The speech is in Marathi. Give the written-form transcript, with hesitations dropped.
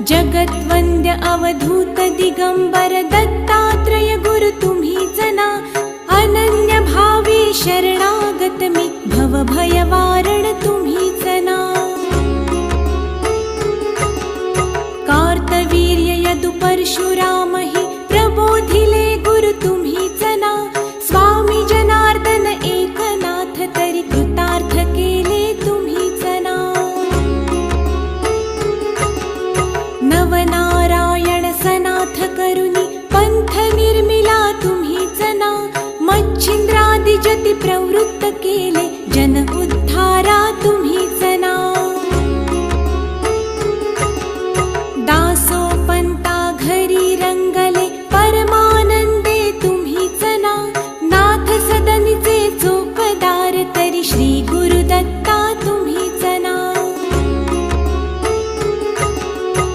जगद्वन्द्य अवधूत दिगंबर दत्तात्रय गुरु तुम्हीच ना। अनन्य भावे शरणागत मी भव भयवारण तुम्हीच ना। कार्तवीर्य यदु परशुराम हि प्रबोधिले गुरु तुम्हीच ना। स्वामी जनार्दन एकनाथ तरी कृतार्थ केले तुम्हीच ना। नवनारायण सनाथ करुणी पंथ निर्मिला तुम्हीच ना। मच्छिंद्रादि जति प्रवृत्त केले जन उद्धारा तुम्हीच ना।